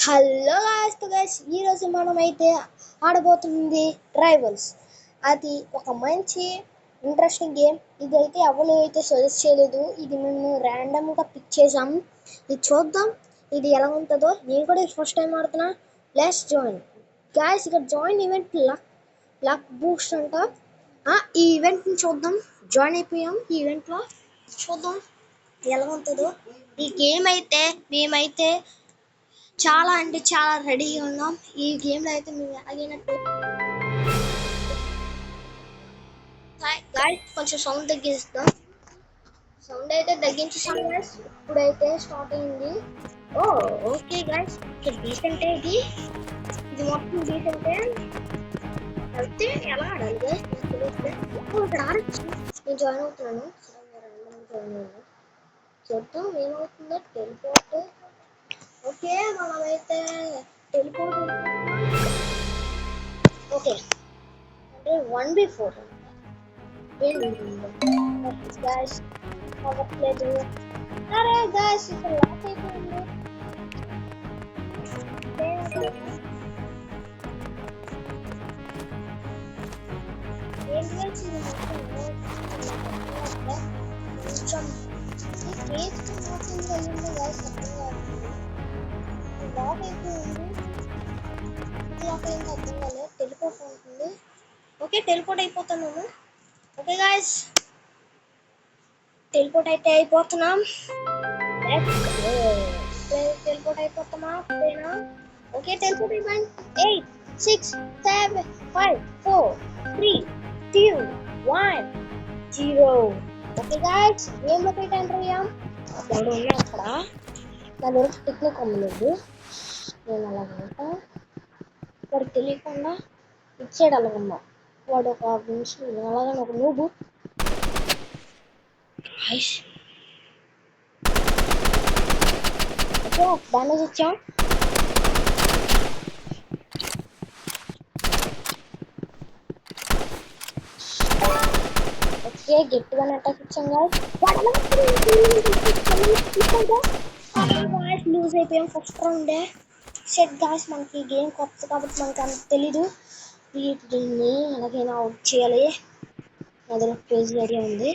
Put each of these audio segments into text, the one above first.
Hello guys ఈరోజు మనమైతే ఆడబోతుంది tribals. అది ఒక మంచి ఇంట్రెస్టింగ్ గేమ్. ఇదైతే ఎవరు అయితే సజెస్ట్ చేయలేదు, ఇది మేము ర్యాండమ్గా పిక్ చేసాం. ఇది చూద్దాం ఇది ఎలా ఉంటుందో. నేను కూడా ఫస్ట్ టైం ఆడుతున్నా. Let's join guys. ఇక్కడ జాయిన్ ఈవెంట్ లక్ బూస్ట్ అంట. ఈ ఈవెంట్ని చూద్దాం. జాయిన్ అయిపోయాం ఈ ఈవెంట్లో. చూద్దాం ఎలా ఉంటుందో. ఈ గేమ్ అయితే మేమైతే చాలా అంటే చాలా రెడీగా ఉన్నాం. ఈ గేమ్లో అయితే మేము ఎలాగైనట్టు కొంచెం సౌండ్ తగ్గిస్తాం. సౌండ్ అయితే తగ్గించేసాం గైస్. ఇప్పుడైతే స్టార్ట్ అయింది. ఓకే గైస్, డీసెంటే ఇది మొత్తం డీసెంటే. అయితే ఎలా ఆడాలి గైస్ ఇక్కడ ఆడచ్చు. నేను జాయిన్ అవుతున్నాను. చూద్దాం ఏమవుతుందో. టెలిపోర్ట్. ఓకే మనమైతే టెలిపోర్ట్. ఓకే అంటే 1v4 గాయస్ అవ్వట్లేదు. అరే గాయస్ ఇక్కడ లాక్ అయిపోయింది. కొంచెం లాక్ అయిపోయింది. లాక్ అయింది అర్థం కాలేదు. టెలిపోర్ట్ ఉంటుంది. ఓకే టెలిపోర్ట్ అయిపోతున్నాము. ఓకే గాయస్ టెలిపోర్ట్ అయితే అయిపోతున్నాం. టెలిపోర్ట్ అయిపోతామా? ఓకే టెలిపోర్ట్ అయిపోయింది. 8 6 7 5 4 3 2 1 0. ఓకే గాయస్ గేమ్లోకి అయితే ఎంటర్ అయ్యాం. ఎవరు ఉన్నా అక్కడ నా దగ్గర టెక్నిక్ అమ్మలేదు. నేను అలాగంట వాడికి తెలియకుండా ఇచ్చాడు. అలాగన్నా వాడు ఒక నిమిషం అలాగని ఒక నూబు. ఓకే డ్యామేజ్ ఇచ్చాం. ఓకే గట్టిగానే అటాక్ ఇచ్చాం గాయస్. లూజ్ అయిపోయాం ఫస్ట్ రౌండే. సెట్ గాయస్ మనకి గేమ్ కొత్త కాబట్టి మనకి అంత తెలీదు. దీన్ని ఎలాగైనా అవుట్ చేయాలి. నా దగ్గర క్రేజీ ఐడియా ఉంది.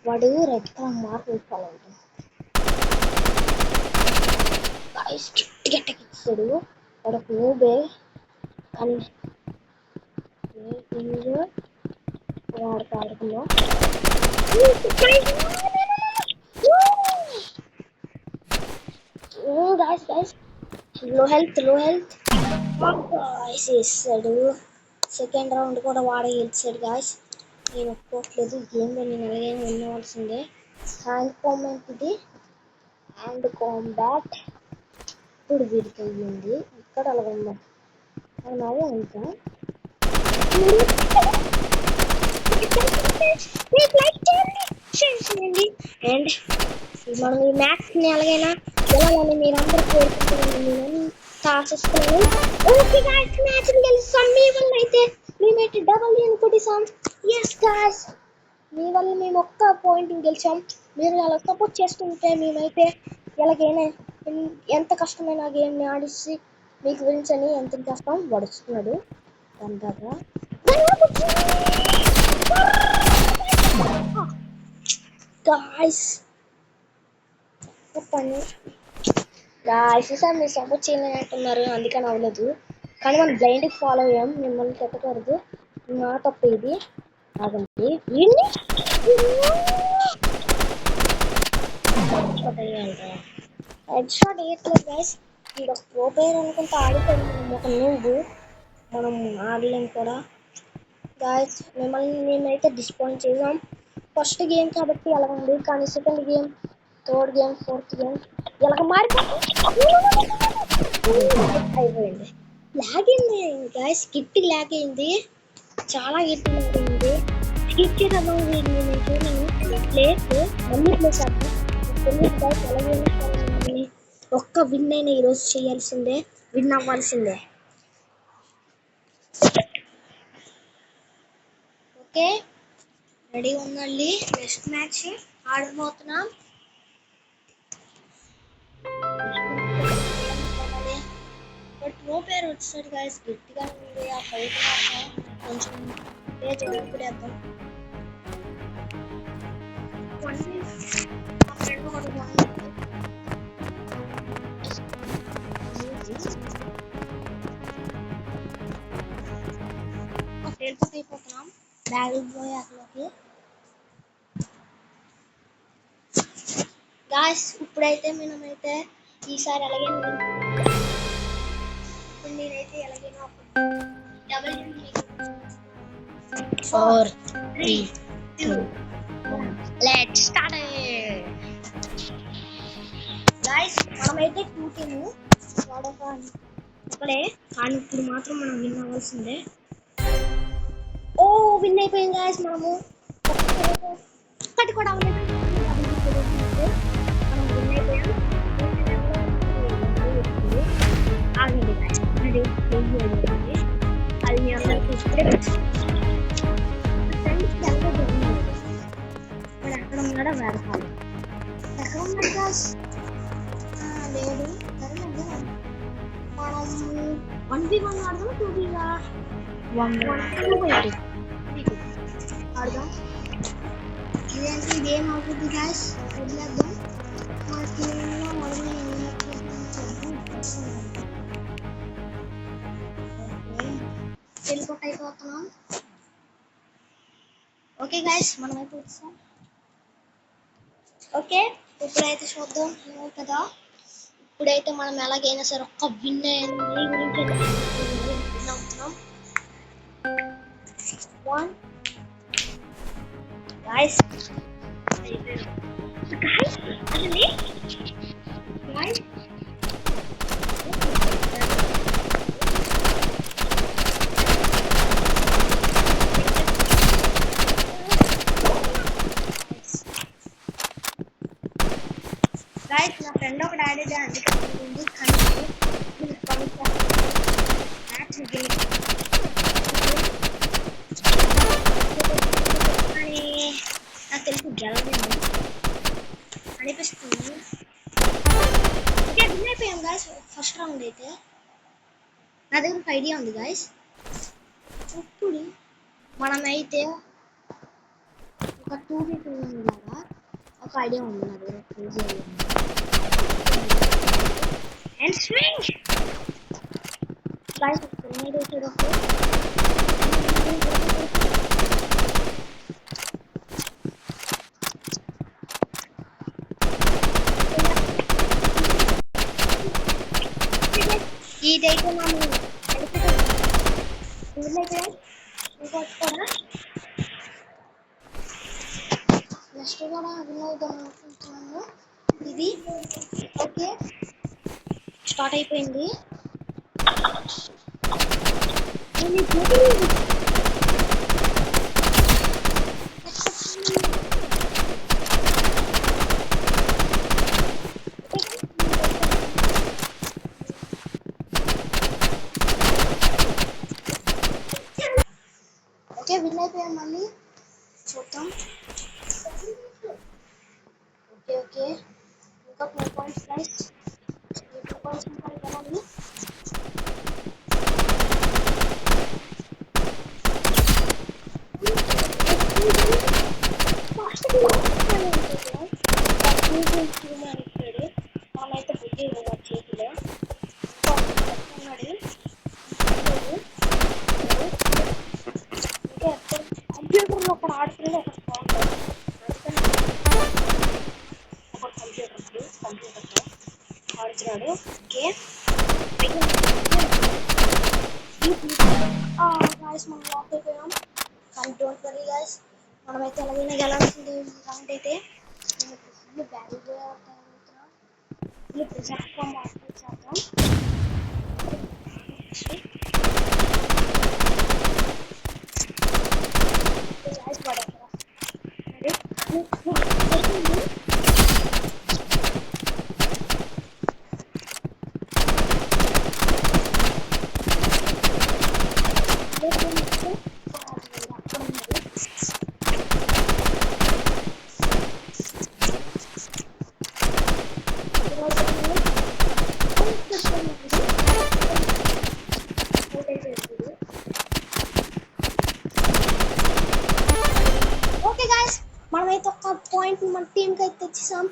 వాడు రెడ్ కలర్ మార్క్ వేసుకోవాలంట. గాయస్ గట్టిగా అటాక్ ఇచ్చాడు. వాడు ఒక నూబే కానీ వాడికి ఆడుకున్నాం. గాయస్ లో హెల్త్ గాయస్ వేస్తాడు. సెకండ్ రౌండ్ కూడా వాడే గెలిచాడు గాయస్. నేను ఒప్పుకోవట్లేదు. గేమ్లో నేను ఎలాగైనా వినవలసిందే. హ్యాండ్ కామెంట్ ఇది హ్యాండ్ కాంబాట్. ఇప్పుడు వీడికి అయ్యింది. ఇక్కడ అలాగ ఉందా అలాగే ఉంటా. అండ్ మనం ఈ మ్యాథ్స్ని ఎలాగైనా గెలాలని మీరందరూ కోరుకుంటున్నాను. ఆశిస్తున్నాను. ఓకే గాయ్స్ మ్యాచ్ని గెలుస్తాం. మీ వల్ల అయితే మేమైతే డబల్ కొట్టేసాం. ఎస్ గాయ్స్ మీ వల్ల మేము ఒక్క పాయింట్ గెలిచాం. మీరు అలా సపోర్ట్ చేస్తుంటే మేమైతే ఎలాగైనా ఎంత కష్టమైన గేమ్ని ఆడిసి మీకు గురించని ఎంత చేస్తాం. వడుస్తున్నాడు అందాక గాయ్స్. చెప్పండి గాయ్స్ సార్ మీరు సపోర్ట్ చేయాలని అంటున్నారు, అందుకని అవ్వలేదు. కానీ మనం బ్లైండ్కి ఫాలో అయ్యాం. మిమ్మల్ని చెప్పకూడదు, నా తప్పు ఇది. కాదండి హెడ్ షాట్ వేయట్లేదు గాయ్స్. ఇది ఒక ప్రో ప్లేయర్ అనుకుంటే ఆడిపోయింది. మనం ఒక నువ్వు మనం ఆడలేం కూడా గాయ్స్. మిమ్మల్ని మేమైతే డిస్పాయింట్ చేసాం. ఫస్ట్ గేమ్ కాబట్టి ఎలా ఉంది, కానీ second game third game fourth game ఎలాగ అయిపోయింది. లాగ్ అయింది గాయ్స్. గిట్టి లాగ్ అయింది, చాలా గిట్టి లాగ్ అయింది. స్కిప్ చేద్దాం వీడిని. నేను చూడను ప్లేస్ మళ్ళీ ప్లేస్ ఆడతాం. తెలియదు గాయ్స్ ఎలాగైనా ఒక్క విన్ అయినా ఈరోజు చేయాల్సిందే, విన్ అవ్వాల్సిందే. ఓకే రెడీ ఉందండి. నెక్స్ట్ మ్యాచ్ ఆడబోతున్నాం. సరే గైస్ గట్టిగా ఉంది ఆ ఫైట్ మాత్రం కొంచెం తేజ్ వదిలిపెడేద్దాం. మా ఫ్రెండ్ ఒకటి టెలిపోర్ట్ అయిపోతున్నాం బ్యాగ్ పోయి అట్లోకి. గాయస్ ఇప్పుడైతే మనమైతే ఈసారి ఎలాగైనా ఇప్పుడు నేనైతే ఎలాగైనా డబల్ 4 3 2 లెట్స్ స్టార్ట్. గాయస్ మనమైతే 2 టీమ్ ఒకడే కానీ ఇప్పుడు మాత్రం మనం విన్ అవ్వాల్సిందే. ఓ విన్ అయిపోయాం గాయస్ మనము. ఒక్కటి కూడా అవ్వలేదు మనం విన్ అయిపోయాం. ఆగండి గాయస్ అది మీ అందరికీ ఇప్పుడే ఫ్రెండ్స్ ఎలా జరిగింది మరి ఎక్కడ ఉన్నాడో వేడకాలి ఎక్కడ ఉన్నాడు గాయస్ లేదు మనం 1v1 ఆడదాం 2v1 ఆడదాం. ఇదేంటి ఇదేం అవుతుంది గాయస్ వదిలేద్దాం. మా టీంలో మొదలు టెలిపోర్ట్ అయిపోతున్నాం. ఓకే గాయస్ మనమైతే వచ్చాం. ఓకే ఇప్పుడైతే చూద్దాం కదా. ఇప్పుడైతే మనం ఎలాగైనా సరే ఒక్క విన్ అవుతున్నాం. 1 guys actually guys నా ఫ్రెండ్ ఒక డాడీ అందుకే కానీ మ్యాచ్ నాకు తెలుసు గెలవలేదు అనిపిస్తుంది. ఓకే విన్ అయిపోయాం గాయస్ ఫస్ట్ రౌండ్ అయితే. నా దగ్గర ఒక ఐడియా ఉంది గాయస్. ఇప్పుడు మనమైతే ఒక 2v2 లాగా ఒక ఐడియా ఉంది నా దగ్గర. అండ్ స్వింగ్ గాయస్ గ్రెనేడ్ వేసాడు. ఇదైతే మనం నెక్స్ట్ కూడా వినోదం అనుకుంటున్నాను. ఇది ఓకే స్టార్ట్ అయిపోయింది. ఓకే విన్ అయిపోయాం. మళ్ళీ చూద్దాం. ఓకే ఓకే ఇంకా 2 పాయింట్స్ గైస్. 2 పాయింట్స్ ఉంటాయి కదండి. మనమైతే బుద్ధి చేతిలో కంప్యూటర్లో ఒకడు ఆడుతున్నాడు ఒకటి బాగుంటుంది. ఒక కంప్యూటర్తో ఆడుతున్నాడు. ఓకే గాయస్ మనం లాక్ అయిపోయాం. కానీ డోంట్ వరీ గాయస్ మనమైతే ఎలాగైనా గెలాల్సింది రౌండ్ అయితే. నేను ఇప్పుడు బ్యారీ అవుతున్నాం. ఇప్పుడు చేద్దాం. టీంకి అయితే తెచ్చేసాం.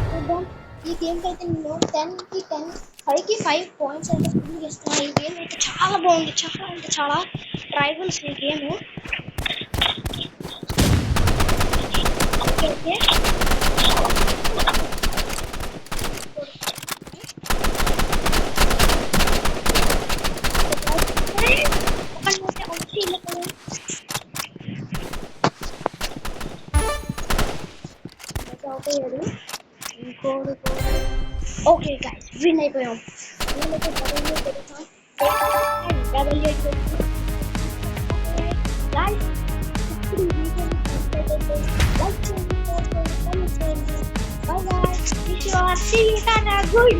చూద్దాం ఈ గేమ్కి అయితే నేను 10కి 10 5కి 5 పాయింట్స్ అయితే ఫుల్ ఇస్తున్నాను. ఈ గేమ్ అయితే చాలా బాగుంది, చాలా అంటే చాలా ట్రైబల్స్ ఈ game. Okay okay guys win అయిపోయాం. Bye guys. Wish you all see you. Tata. Good.